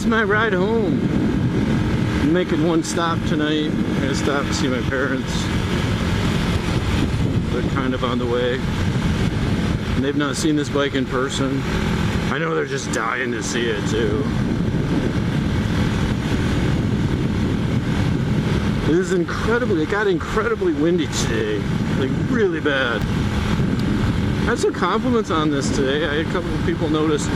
is my ride home. I'm making one stop tonight. I'm gonna stop to see my parents. They're kind of on the way. And they've not seen this bike in person. I know they're just dying to see it too. It is incredibly, it got incredibly windy today. Like really bad. I had some compliments on this today. I had a couple of people notice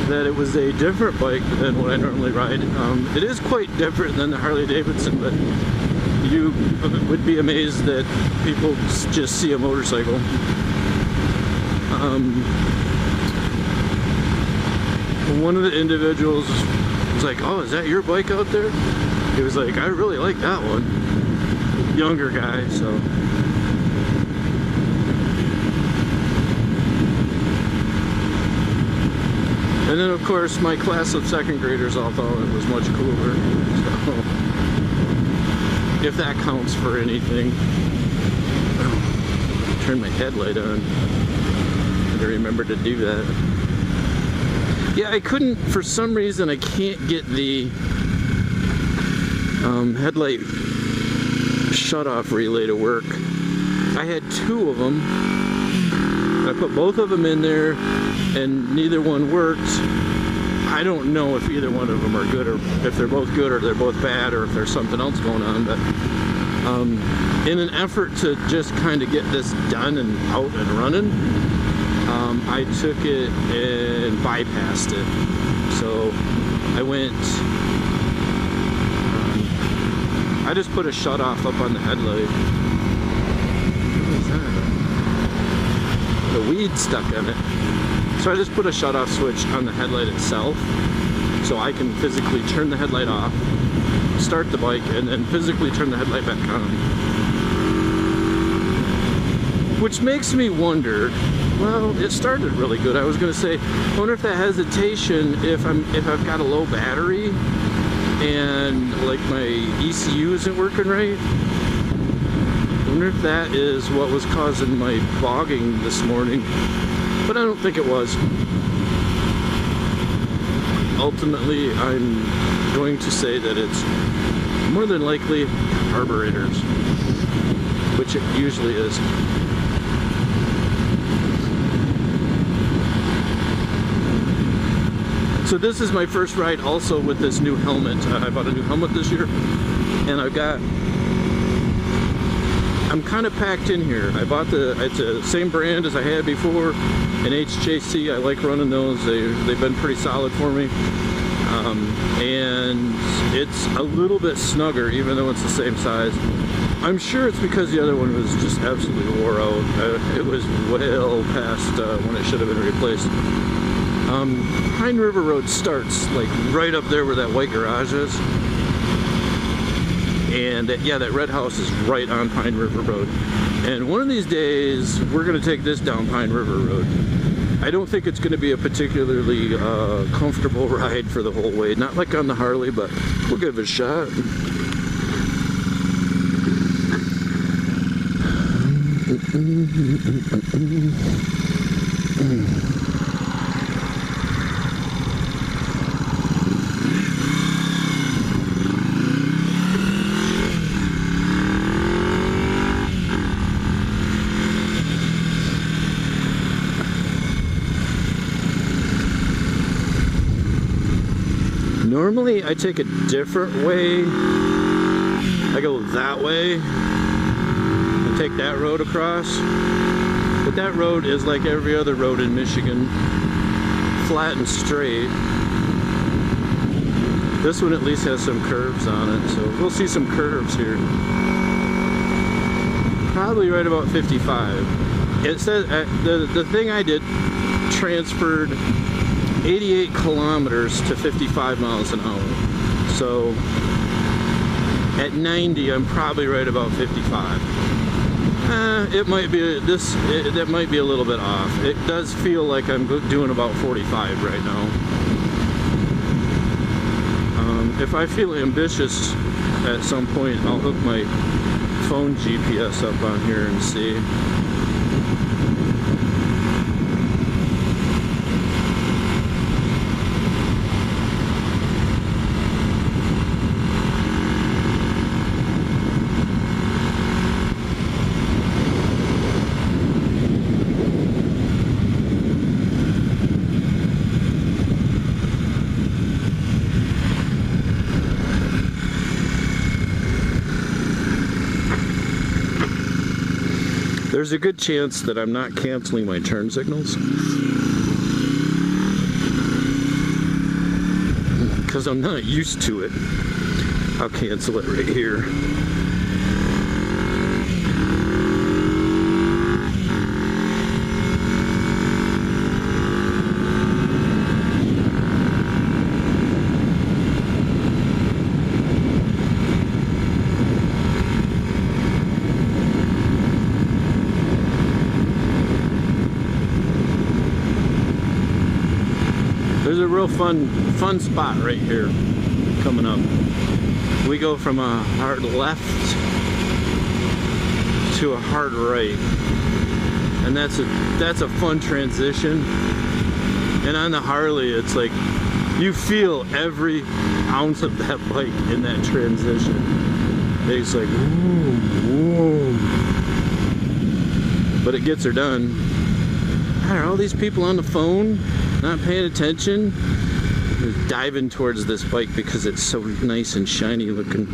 that it was a different bike than what I normally ride. It is quite different than the Harley Davidson, but you would be amazed that people just see a motorcycle. One of the individuals was like, "Oh, is that your bike out there?" He was like, "I really like that one." Younger guy, so. And then of course my class of second graders all thought it was much cooler. So, if that counts for anything. Turn my headlight on. I gotta remember to do that. Yeah, I couldn't, for some reason I can't get the headlight shut-off relay to work. I had two of them. I put both of them in there and neither one worked. I don't know if either one of them are good, or if they're both good or they're both bad, or if there's something else going on, but in an effort to just kind of get this done and out and running, I took it and bypassed it. So I went, I just put a shut off up on the headlight. What is that? The weed stuck in it. So I just put a shut off switch on the headlight itself, so I can physically turn the headlight off, start the bike, and then physically turn the headlight back on. Which makes me wonder, well, it started really good. I was gonna say, I wonder if that hesitation, if I've got a low battery and like my ECU isn't working right. I wonder if that is what was causing my bogging this morning. But I don't think it was. Ultimately, I'm going to say that it's more than likely carburetors, which it usually is. So this is my first ride also with this new helmet. I bought a new helmet this year, and I'm kind of packed in here. I bought it's the same brand as I had before, an HJC. I like running those. They've been pretty solid for me. And it's a little bit snugger, even though it's the same size. I'm sure it's because the other one was just absolutely wore out. It was well past when it should have been replaced. Pine River Road starts like right up there where that white garage is. And yeah, that red house is right on Pine River Road. And one of these days, we're gonna take this down Pine River Road. I don't think it's gonna be a particularly comfortable ride for the whole way. Not like on the Harley, but we'll give it a shot. Normally I take a different way. I go that way and take that road across. But that road is like every other road in Michigan, flat and straight. This one at least has some curves on it, so we'll see some curves here. Probably right about 55. It says the thing I did transferred 88 kilometers to 55 miles an hour. So at 90, I'm probably right about 55. It might be that might be a little bit off. It does feel like I'm doing about 45 right now. If I feel ambitious at some point, I'll hook my phone GPS up on here and see. There's a good chance that I'm not canceling my turn signals, because I'm not used to it. I'll cancel it right here. There's a real fun spot right here coming up. We go from a hard left to a hard right, and that's a fun transition. And on the Harley, it's like you feel every ounce of that bike in that transition. It's like whoa, but it gets her done. Are all these people on the phone not paying attention? Just diving towards this bike because it's so nice and shiny looking.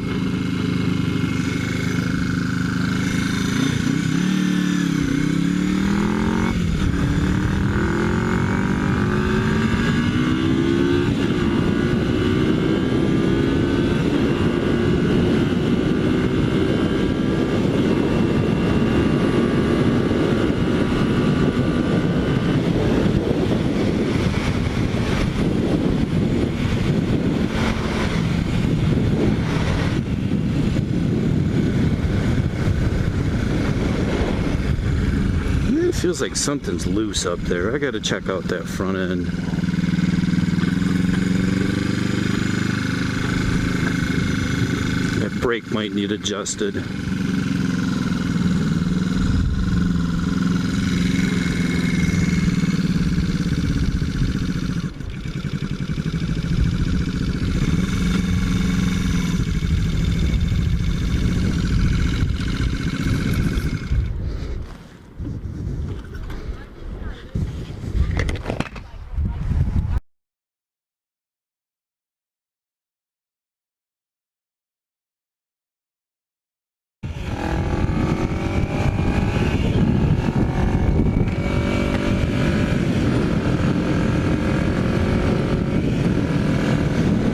Feels like something's loose up there. I gotta check out that front end. That brake might need adjusted.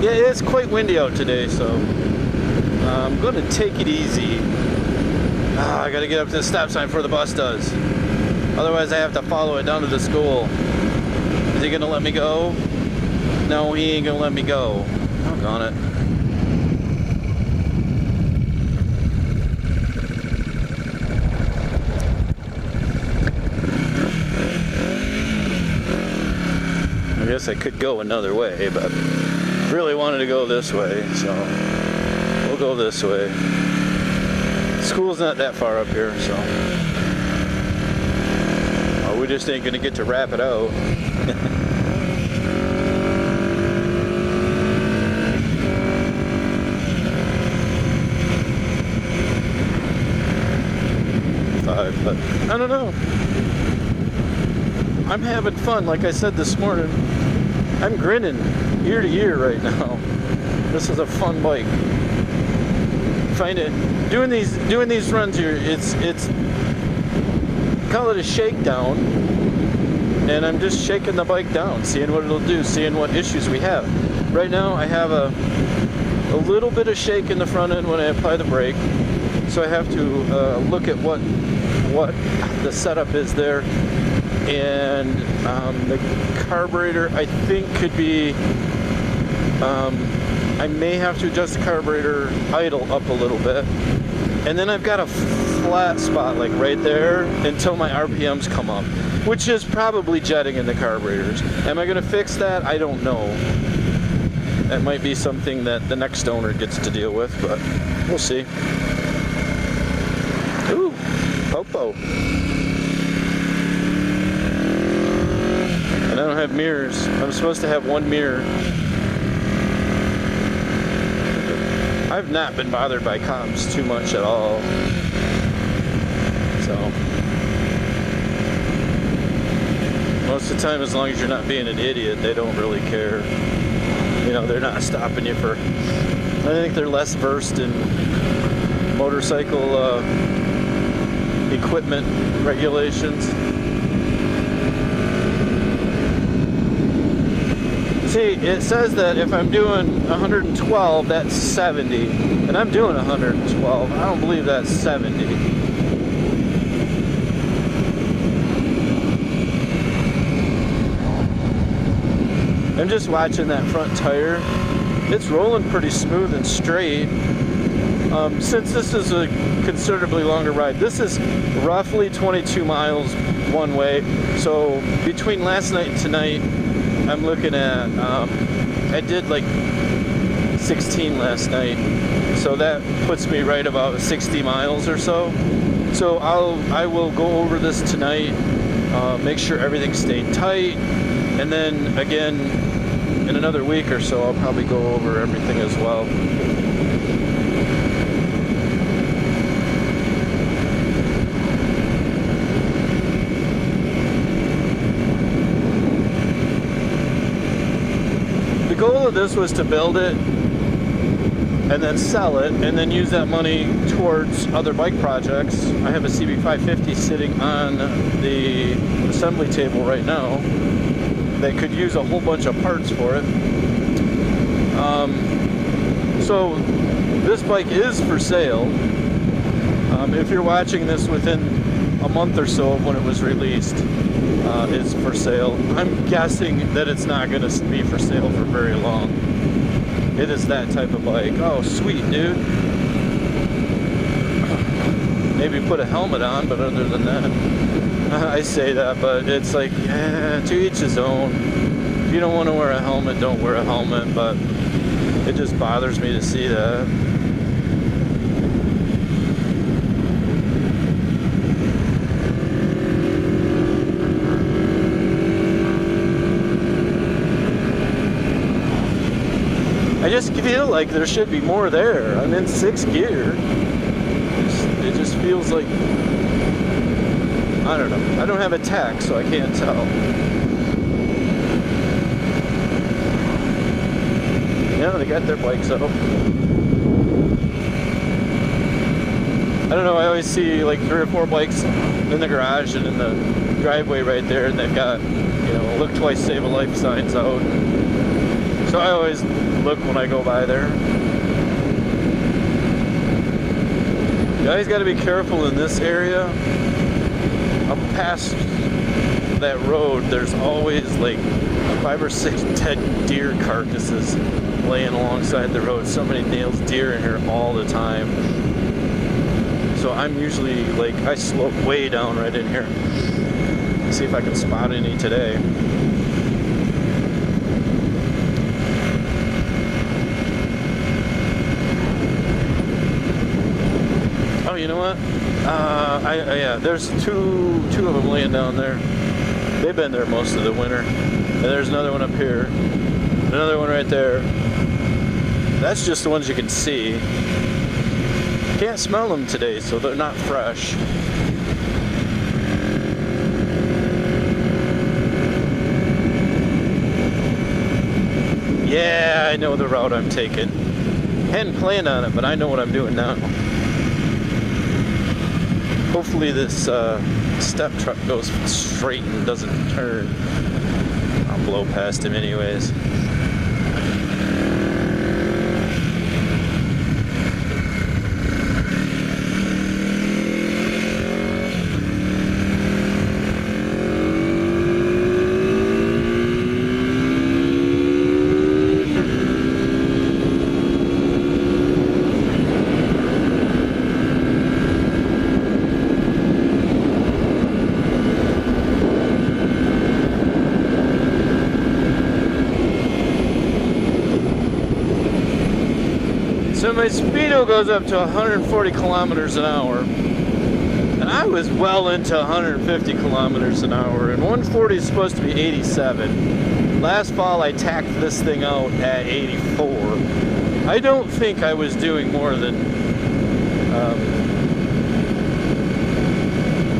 Yeah, it's quite windy out today, so I'm going to take it easy. I got to get up to the stop sign before the bus does. Otherwise, I have to follow it down to the school. Is he going to let me go? No, he ain't going to let me go. Doggone it. I guess I could go another way, but really wanted to go this way, so we'll go this way. School's not that far up here, so we just ain't gonna get to wrap it out. But I don't know. I'm having fun, like I said this morning. I'm grinning ear to ear right now. This is a fun bike. Find it doing these runs here. It's call it a shakedown, and I'm just shaking the bike down, seeing what it'll do, seeing what issues we have. Right now, I have a little bit of shake in the front end when I apply the brake, so I have to look at what the setup is there. And the carburetor, I think, could be, I may have to adjust the carburetor idle up a little bit. And then I've got a flat spot like right there until my RPMs come up, which is probably jetting in the carburetors. Am I going to fix that? I don't know. That might be something that the next owner gets to deal with, but we'll see. Ooh, Popo. And I don't have mirrors. I'm supposed to have one mirror. I've not been bothered by cops too much at all. So most of the time, as long as you're not being an idiot, they don't really care. You know, they're not stopping you for, I think they're less versed in motorcycle, equipment regulations. See, it says that if I'm doing 112, that's 70, and I'm doing 112. I don't believe that's 70. I'm just watching that front tire. It's rolling pretty smooth and straight. Since this is a considerably longer ride, this is roughly 22 miles one way. So between last night and tonight, I'm looking at, I did like 16 last night. So that puts me right about 60 miles or so. So I will go over this tonight, make sure everything stayed tight, and then again, in another week or so, I'll probably go over everything as well. The goal of this was to build it and then sell it and then use that money towards other bike projects. I have a CB550 sitting on the assembly table right now that could use a whole bunch of parts for it. So this bike is for sale. If you're watching this within a month or so of when it was released, it's for sale. I'm guessing that it's not going to be for sale for very long. It is that type of bike. Oh, sweet, dude. Maybe put a helmet on, but other than that, I say that, but it's like, yeah, to each his own. If you don't want to wear a helmet, don't wear a helmet, but it just bothers me to see that. I just feel like there should be more there. I'm in 6th gear. It just feels like, I don't know. I don't have a tach, so I can't tell. Yeah, they got their bikes up. I don't know, I always see like 3 or 4 bikes in the garage and in the driveway right there, and they've got, you know, look twice, save a life signs out. So I always look when I go by there. You always got to be careful in this area. Up past that road, there's always like 5 or 6 dead deer carcasses laying alongside the road. Somebody nails deer in here all the time. So I'm usually like, I slope way down right in here. See if I can spot any today. Oh, you know what? Yeah, there's two of them laying down there. They've been there most of the winter. And there's another one up here. Another one right there. That's just the ones you can see. Can't smell them today, so they're not fresh. Yeah, I know the route I'm taking. Hadn't planned on it, but I know what I'm doing now. Hopefully this step truck goes straight and doesn't turn. I'll blow past him anyways. So my speedo goes up to 140 kilometers an hour, and I was well into 150 kilometers an hour, and 140 is supposed to be 87. Last fall I tacked this thing out at 84. I don't think I was doing more than,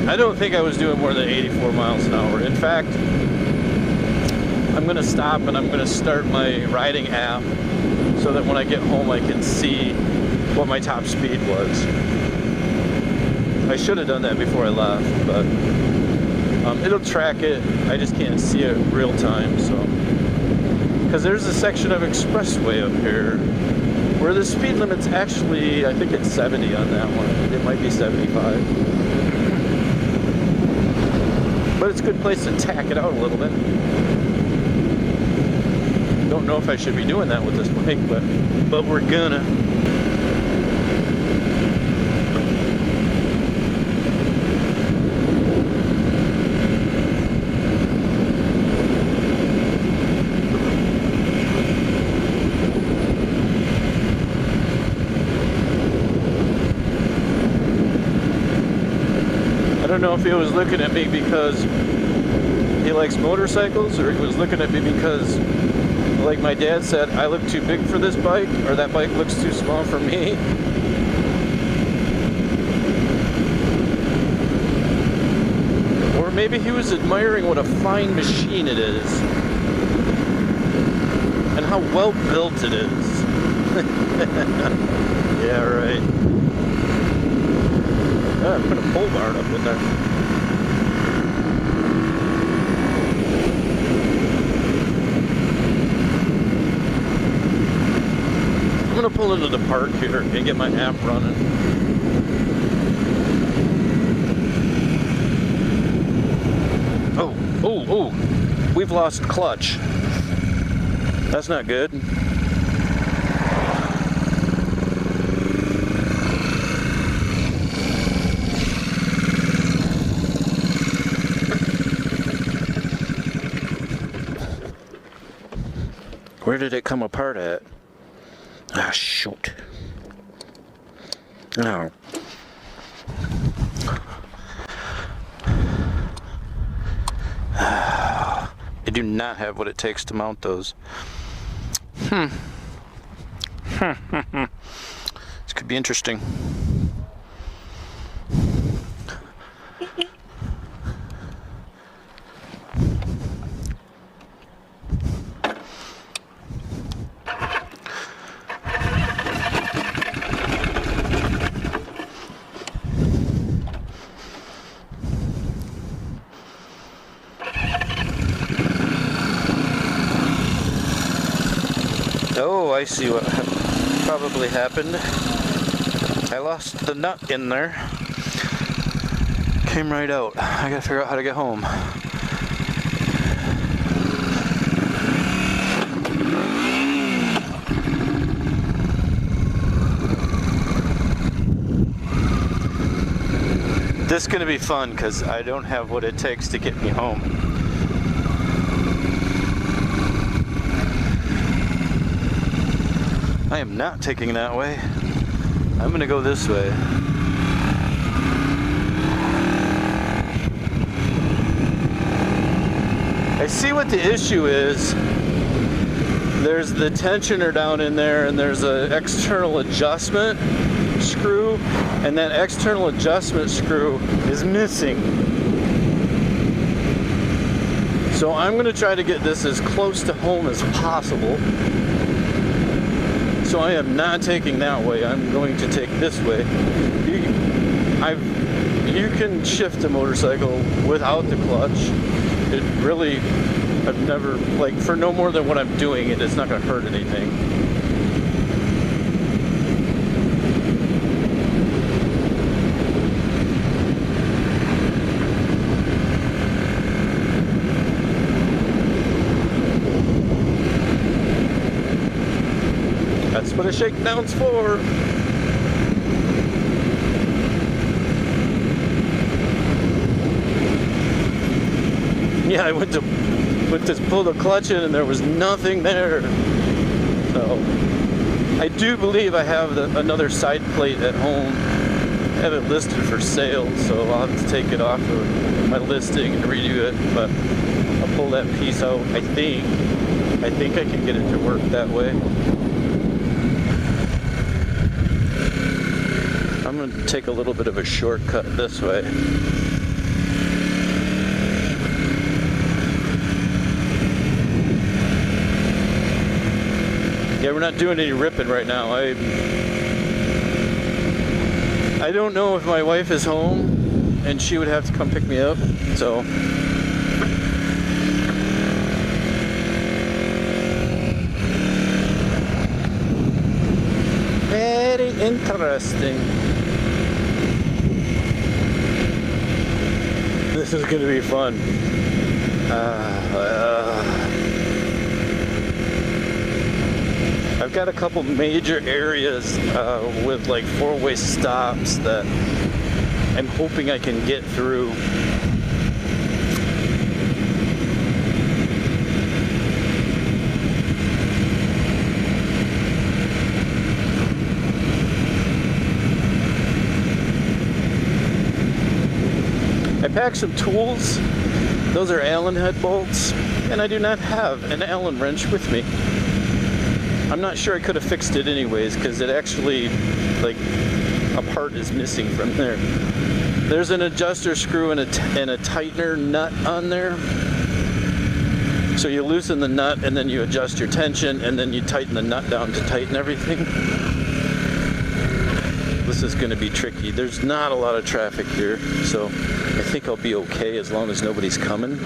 I don't think I was doing more than 84 miles an hour. In fact, I'm going to stop and I'm going to start my riding app so that when I get home I can see what my top speed was. I should have done that before I left, but it'll track it. I just can't see it real time, so. Because there's a section of expressway up here where the speed limit's actually, I think it's 70 on that one. It might be 75. But it's a good place to tack it out a little bit. Don't know if I should be doing that with this bike, but we're gonna. I don't know if he was looking at me because he likes motorcycles, or he was looking at me because, like my dad said, I look too big for this bike, or that bike looks too small for me. Or maybe he was admiring what a fine machine it is, and how well built it is. Yeah, right. I put a pole barn up in there. I'm gonna pull into the park here and get my app running. Oh, we've lost clutch. That's not good. Where did it come apart at? Ah, shoot. No. I do not have what it takes to mount those. This could be interesting. Oh, I see what probably happened. I lost the nut in there. Came right out. I gotta figure out how to get home. This is gonna be fun because I don't have what it takes to get me home. I am not taking that way. I'm gonna go this way. I see what the issue is. There's the tensioner down in there, and there's an external adjustment screw, and that external adjustment screw is missing. So I'm gonna try to get this as close to home as possible. So I am not taking that way. I'm going to take this way. You can shift a motorcycle without the clutch. It really, I've never, like, for no more than what I'm doing, it's not going to hurt anything. That's what a shakedown's for. Yeah, I went to pull the clutch in and there was nothing there. So I do believe I have another side plate at home. I have it listed for sale, so I'll have to take it off of my listing and redo it. But I'll pull that piece out. I think I can get it to work that way. I'm going to take a little bit of a shortcut this way. Yeah, we're not doing any ripping right now. I I don't know if my wife is home and she would have to come pick me up, so. Very interesting. This is gonna be fun. I've got a couple major areas with like four-way stops that I'm hoping I can get through. I packed some tools. Those are Allen head bolts, and I do not have an Allen wrench with me. I'm not sure I could have fixed it anyways, because it actually, like, a part is missing from there. There's an adjuster screw and a tightener nut on there. So you loosen the nut and then you adjust your tension and then you tighten the nut down to tighten everything. This is going to be tricky. There's not a lot of traffic here, so I think I'll be okay as long as nobody's coming.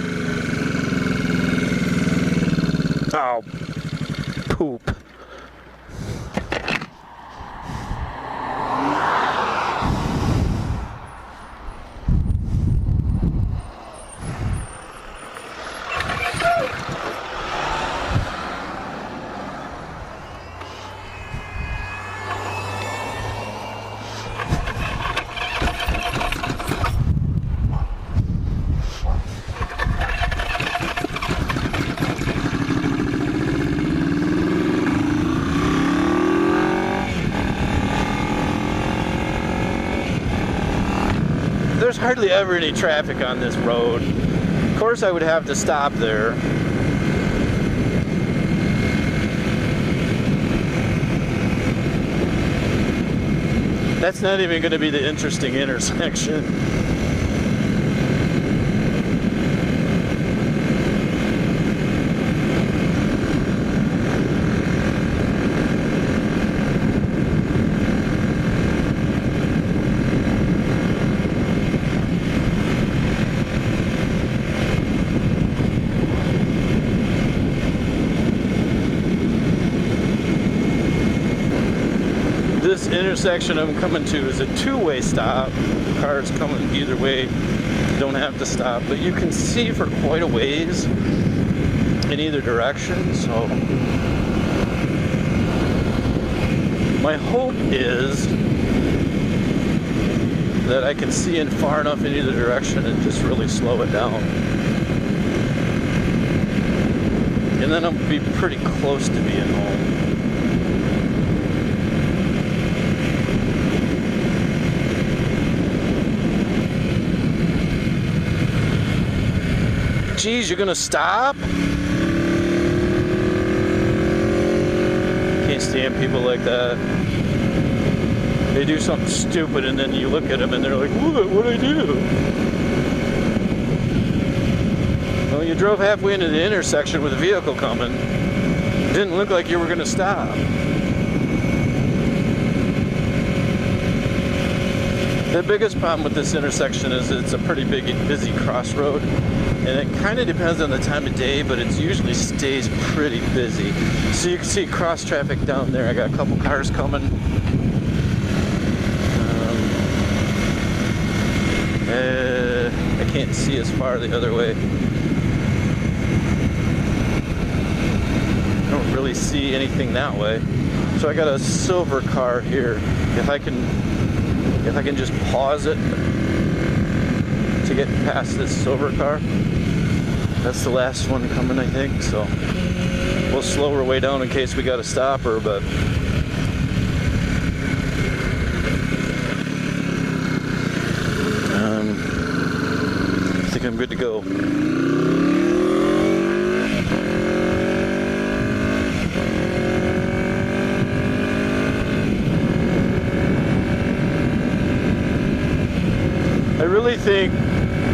Oh, poop. There's hardly ever any traffic on this road. Of course I would have to stop there. That's not even going to be the interesting intersection. This intersection I'm coming to is a two-way stop. Cars coming either way don't have to stop, but you can see for quite a ways in either direction. So my hope is that I can see in far enough in either direction and just really slow it down. And then I'll be pretty close to being home. Geez, you're gonna stop? Can't stand people like that. They do something stupid and then you look at them and they're like, what'd I do? Well, you drove halfway into the intersection with a vehicle coming. It didn't look like you were gonna stop. The biggest problem with this intersection is it's a pretty big, busy crossroad. And it kind of depends on the time of day, but it usually stays pretty busy. So you can see cross traffic down there. I got a couple cars coming. I can't see as far the other way. I don't really see anything that way. So I got a silver car here. If I can just pause it to get past this silver car. That's the last one coming, I think, so we'll slow her way down in case we gotta stop her, but I think I'm good to go. I really think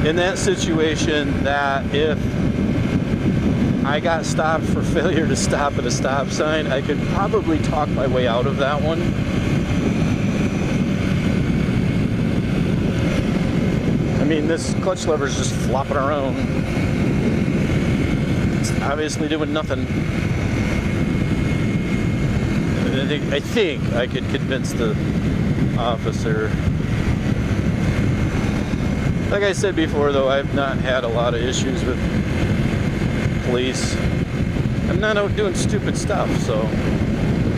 in that situation that if I got stopped for failure to stop at a stop sign, I could probably talk my way out of that one. I mean, this clutch lever is just flopping around. It's obviously doing nothing. I think I could convince the officer. Like I said before, though, I've not had a lot of issues with police. I'm not out doing stupid stuff, so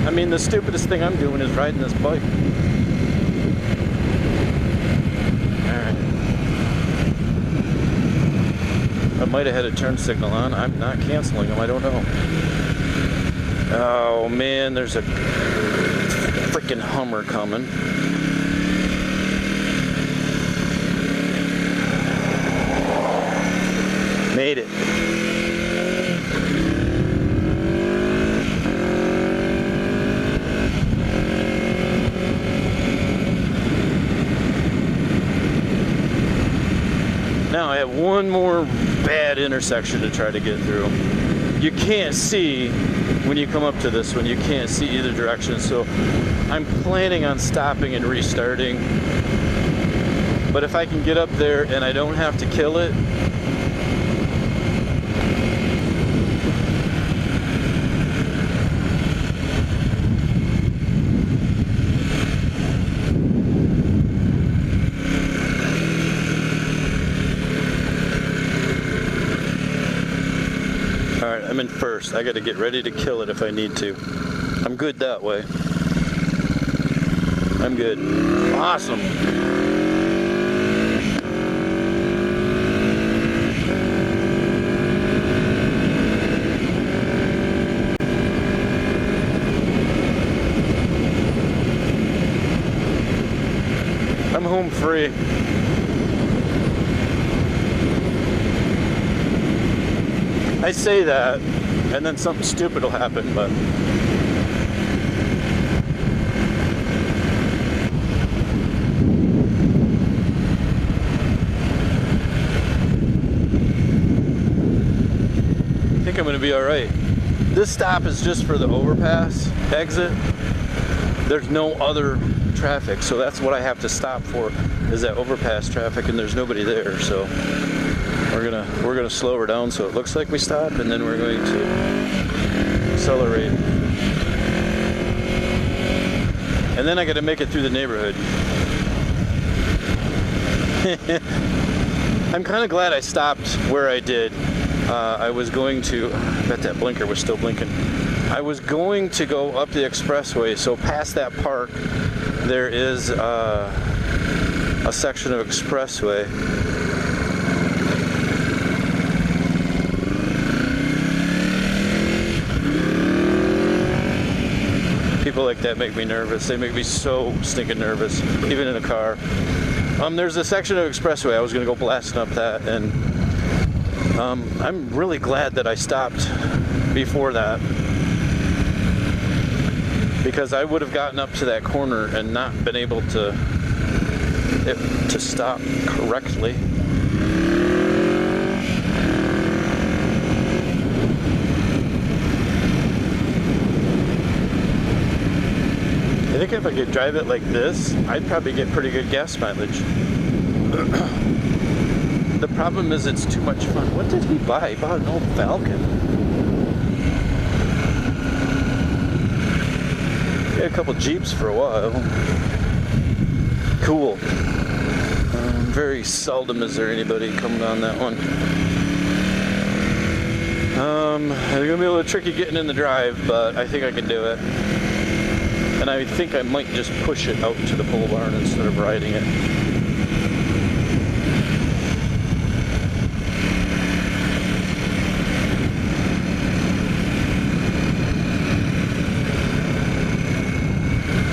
I mean, the stupidest thing I'm doing is riding this bike. Alright. I might have had a turn signal on. I'm not canceling them, I don't know. Oh man, there's a freaking Hummer coming. Made it. Now I have one more bad intersection to try to get through. You can't see when you come up to this one, you can't see either direction, so I'm planning on stopping and restarting. But if I can get up there and I don't have to kill it, I'm in first. I got to get ready to kill it if I need to. I'm good that way. I'm good. Awesome. I'm home free. I say that, and then something stupid will happen, but I think I'm going to be all right. This stop is just for the overpass exit. There's no other traffic, so that's what I have to stop for, is that overpass traffic, and there's nobody there, so we're gonna slow her down so it looks like we stop, and then we're going to accelerate. And then I gotta make it through the neighborhood. I'm kind of glad I stopped where I did. I was going to, I bet that blinker was still blinking. I was going to go up the expressway, so past that park there is a section of expressway. People like that make me nervous. They make me so stinking nervous, even in a car. There's a section of expressway. I was going to go blasting up that, and I'm really glad that I stopped before that, because I would have gotten up to that corner and not been able to stop correctly. I think if I could drive it like this, I'd probably get pretty good gas mileage. The problem is it's too much fun. What did he buy? He bought an old Falcon. He had a couple Jeeps for a while. Cool. Very seldom is there anybody coming on that one. It's gonna be a little tricky getting in the drive, but I think I can do it. And I think I might just push it out to the pole barn instead of riding it.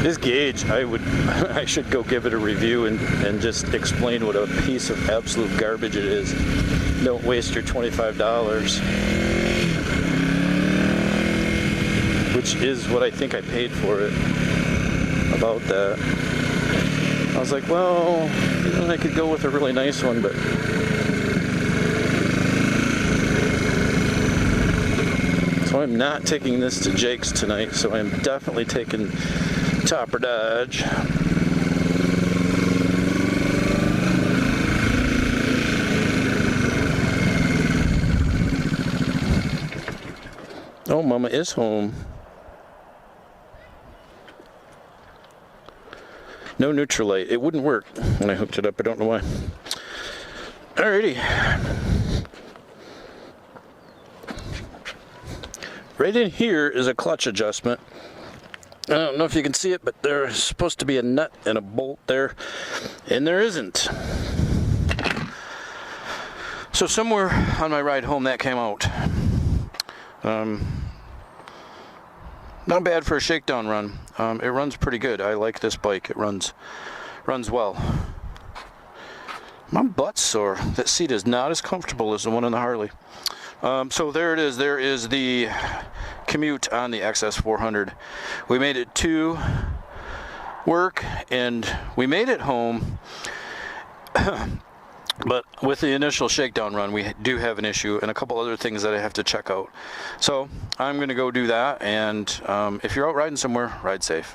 This gauge, I should go give it a review and just explain what a piece of absolute garbage it is. Don't waste your $25. Which is what I think I paid for it. About that. I was like, well, you know, I could go with a really nice one, but so I'm not taking this to Jake's tonight, so I'm definitely taking Topper Dodge. Oh, Mama is home. No neutral light. It wouldn't work when I hooked it up. I don't know why. Alrighty. Right in here is a clutch adjustment. I don't know if you can see it, but there's supposed to be a nut and a bolt there, and there isn't. So somewhere on my ride home that came out. Not bad for a shakedown run. It runs pretty good. I like this bike. It runs well. My butt's sore. That seat is not as comfortable as the one on the Harley. So there it is. There is the Commute on the XS 400. We made it to work and we made it home. But with the initial shakedown run, we do have an issue and a couple other things that I have to check out. So I'm going to go do that. And if you're out riding somewhere, ride safe.